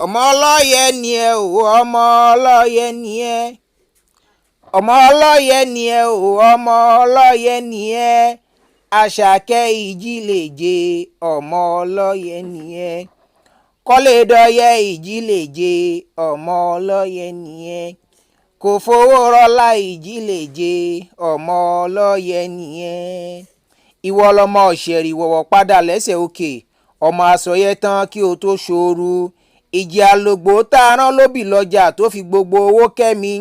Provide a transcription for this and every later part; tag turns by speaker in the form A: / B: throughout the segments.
A: ọmọ ọlọyẹ ni ẹ o ọmọ ọlọyẹ ni ẹ ọmọ ọlọyẹ ni ẹ o ọmọ ọlọyẹ ni ẹ Àṣàkẹ́ ìjìléje ọmọ ọlọyẹ ni ẹ kọ́lédọ́yẹ ìjìléje ọmọ ọlọyẹ ni ẹ kò fowó rọlá ìjìléje ọmọ ọlọyẹ ni ẹ ìwọ lọmọ òṣèré wọ̀wọ̀ padà lẹ́sẹ̀ òkè ọmọ àsọyẹ tán kí o tó ṣooru ìjì àlògbò tá a rán lóbì lọ́jà tó fi gbogbo owó kẹ́mi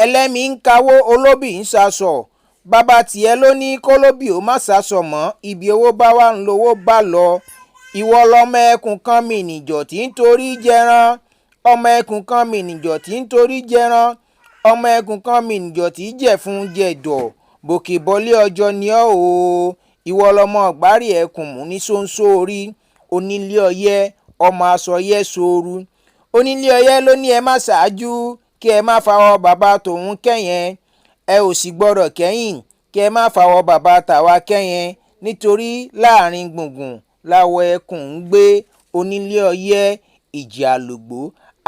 A: ẹlẹ́mi ń kawó olóbì ń sasọ bàbá tiẹ̀ ló ní kólóbì ó má sasọ mọ́ ibi owó bá wà ń lówó bá lọ ìwọ lọmọ ẹkùn kan mi nìjọ tí ń torí jẹran ọmọ ẹkùn kan mi nìjọ tí ń torí jẹran ọmọ ẹkùn kan mi nìjọ tí jẹ̀fun jẹ̀dọ̀ bòkè bọ́lé ọjọ́ ni ọ́ o ìwọ lọmọ ọ̀gbárí ẹkùn mú ní ṣóńṣó orí onílé ọyẹ ọmọ àsọyẹ sóoru onílé ọyẹ ló ní ẹ má ṣáájú kí ẹ má fawọ́ bàbá tòun kẹ́yẹn ẹ ò sì gbọ́dọ̀ kẹ́yìn kí ẹ má fawọ́ bàbá tàwa kẹ́yẹn nítorí láàrin gbùngbùn láwọ ẹkùn ń gbé onílé ọyẹ ìjì àlògbò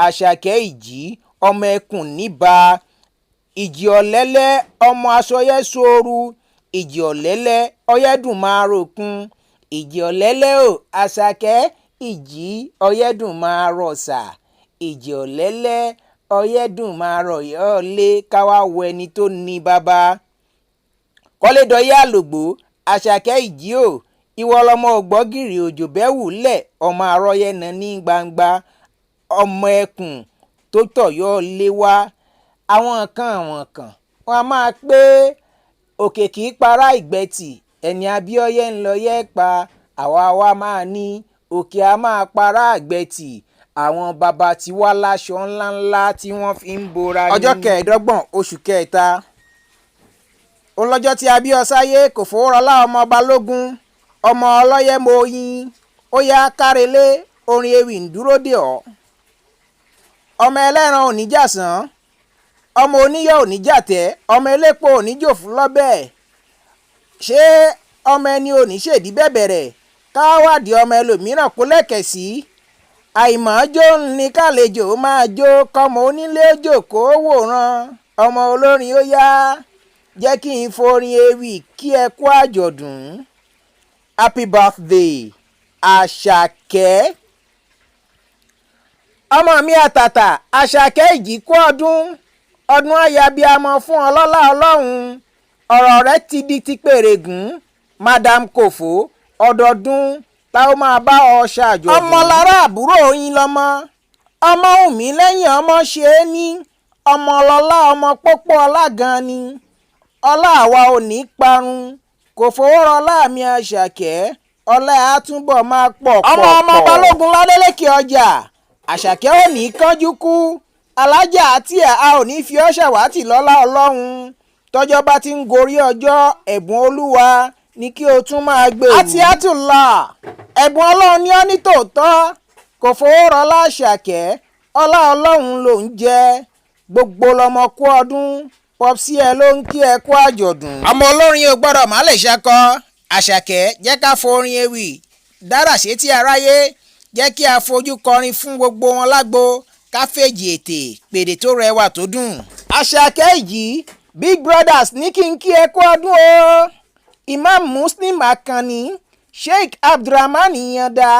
A: Àṣàkẹ́ ìjì ọmọ ẹkùn níbà ìjì ọ̀lẹ́lẹ́ ọmọ àsọyẹ sóoru ìjì ọ̀lẹ́lẹ́ ọyẹ́dùn máa ròkun ìjì ọ̀lẹ́lẹ́ o Àṣàkẹ́ ìjì ọyẹ́dùn máa rọ̀ṣà ìjì ọ̀lẹ́lẹ́ ọyẹ́dùn máa rọ̀yọ́ lé káwá wọ ẹni tó ní bàbá kọ́lédọ́yẹ àlògbò Àṣàkẹ́ ìjì o ìwọ lọmọ ògbọ́gìrì òjò bẹ́wù lẹ̀ ọmọ àrọ́yẹ náà ní gbangba ọmọ ẹkùn tó tọ̀yọ́ lé wá àwọn kan wọn a máa pé òkè kì í para ìgbẹ́tì ẹni abíọ́yẹ ń lọ yẹ pa àwa máa ní òkè a máa para ìgbẹ́tì àwọn bàbá tí wá láṣọ ńláńlá tí wọ́n fi ń bora ní. ọjọ́ kẹẹ̀ẹ́dọ́gbọ̀n oṣù kẹta olọ́jọ́ tí a bí ọ sáyé kò fowórọlá ọmọ balógun ọmọ ọlọ́yẹ mọ́yìn ó yá kárelé orin ewì ń dúró dè ọ́ ọmọ ẹlẹ́ran ò ní jàsán ọmọ oníyọ̀ ò ní jàtẹ́ ọmọ elépo ò ní jòfú lọ́bẹ̀ ṣé ọmọ ẹni ò ní ṣèdí bẹ̀bẹ̀rẹ̀ káwádìí ọmọ ẹlòmíràn kó lẹ́kẹ̀ sí àìmọ́jó ní kàlejò máa jó kọ́mọ onílé jókòó wòran ọmọ olórin ó yá jẹ́ kí n forin ewì kí ẹ kú àjọ̀dún happy birthday Àṣàkẹ́ ọmọ mi àtàtà Àṣàkẹ́ ìjì kú ọdún ayabiamọ fún ọlọ́lá ọlọ́run ọ̀rọ̀ rẹ ti di ti pèrègùn madam kòfó ọdọọdún tá ó máa bá ọ ṣàjọ̀dún. ọmọ lára àbúrò yín lọmọ ọmọ wùmí lẹ́yìn ọmọ ṣe é ní ọmọ ọlọ́lá ọmọ pópó ọlá gan ni ọlá àwa ò ní parun kò fowó rọlá mi Àṣàkẹ́ ọlá àtúbọ̀ máa pọ̀. ọmọ balógun ládélékè ọjà Àṣàkẹ́ ò ní kánjú kú alájà àti a ò ní fi ọ́ ṣàwátì lọ́lá ọlọ́run tọ́jọ́ bá ti ń gorí ọjọ́ ẹ̀bùn olúwa ni kí o tún máa gbé o. àti àtúnlá ẹ̀bùn ọlọ́run ní ọ́ ní tòótọ́ kò fowó rọlá Àṣàkẹ́ ọlá ọlọ́run ló ń jẹ gbogbo lọmọ kú ọdún pọ́psí ẹ ló ń kí ẹ kú àjọ̀dún. ọmọ olórin ò gbọ́dọ̀ má lè ṣakọ Àṣàkẹ́ jẹ́ ká forin ewì dára sétí aráyé jẹ́ kí a fojú kọrin fún gbogbo wọn lágbo káfíńjì ètè pèdè tó rẹwà tó dùn. Àṣàkẹ́ ìjì big brothers ní kí n kí ẹ kú ọdún o imam muslim akanni sheikh abdulrahman yanda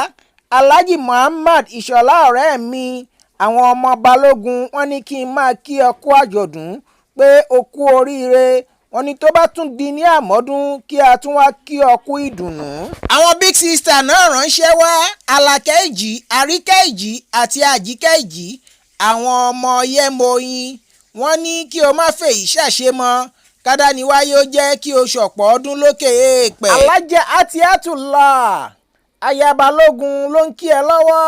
A: alhaji muhammad ìṣọ̀lá ọ̀rẹ́ mi àwọn ọmọ balógun wọ́n ní kí n máa kí ẹ kú àjọ̀dún pé o kú oríire wọ́n ní tó bá tún di ní àmọ́dún kí a tún wá kí ọ kú ìdùnnú. àwọn big sister náà ránṣẹ́ wá Àlàkẹ́ ìjì Àríkẹ́ ìjì àti Àjíkẹ́ ìjì àwọn ọmọ yẹ́mọ̀ọ́yìn wọ́n ní kí o má fèyí ṣàṣe mọ́ kádániwáyé ó jẹ́ kí o ṣọ̀pọ̀ ọdún lókè èèpẹ̀. alájà àti àtúlá aya balógun ló ń kí ẹ lọ́wọ́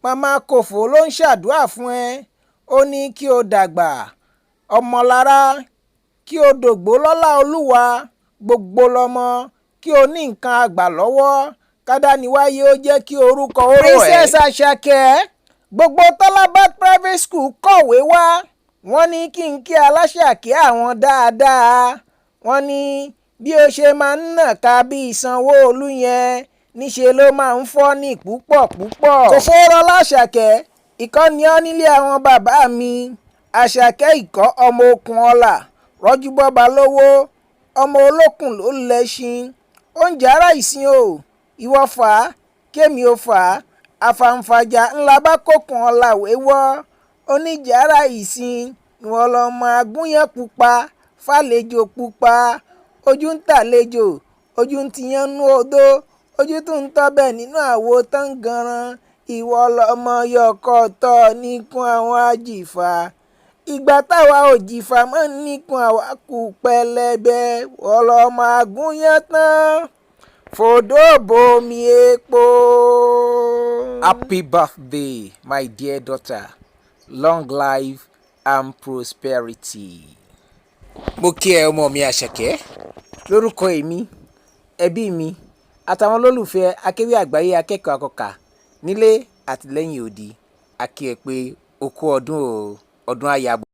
A: màmá kòfó ló ń ṣàdúrà fún ẹ ó ní kí o dàgbà ọmọlára kí o dògbó lọ́lá olúwa gbogbo lọ́mọ kí o ní nǹkan àgbà lọ́wọ́ kádániwáyé ó jẹ́ kí orúkọ oró ẹ̀. Princess Àṣàkẹ́ gbogbo Tọ́lábàt private school kọ̀wé wá wọ́n ní kí n kí Aláṣàkẹ́ àwọn dáadáa wọ́n ní bí ó ṣe máa ń nàka bí Sanwó-Olú yẹn níṣe ló máa ń fọ́ ní púpọ̀. kò fọ́rọ́ Àṣàkẹ́ ìkọ́ni ọ́ nílé àwọn bàbá mi Àṣàkẹ́ ìkọ́ ọmọ okùn ọlà rọ́júbọ́ba lówó ọmọ olókùn ló lẹ́ṣin oúnjẹ ara ìsìn o ìwọ fà á kémi ò fà á àfàǹfàjà ńlá bá kókùn ọlà wéwọ́ oníjà ara ìsìn ìwọ lọmọ agúnyán pupa fàlejò pupa ojú ń tàlejò ojú ń tiyán nú odó ojú tó ń tọ́bẹ̀ nínú àwo tán ganan ìwọ lọmọ yọkọ̀tọ̀ níkun àwọn àjìfà ìgbà táwa ò jìfà mọ́ níkun àwa kù pẹlẹbẹ ọlọ́mọ agúnyán tán fòdó bomi epo. Happy birthday my dear daughter, long life and prosperity. Mo kí ẹ ọmọ mi Àṣàkẹ́ lórúkọ èmi ẹbí mi àtàwọn olólùfẹ́ Akewi Agbaye Akẹkọọ Akọka nílé àti lẹ́yìn odi a kí ẹ pé o kú ọdún o ọdún ayabo.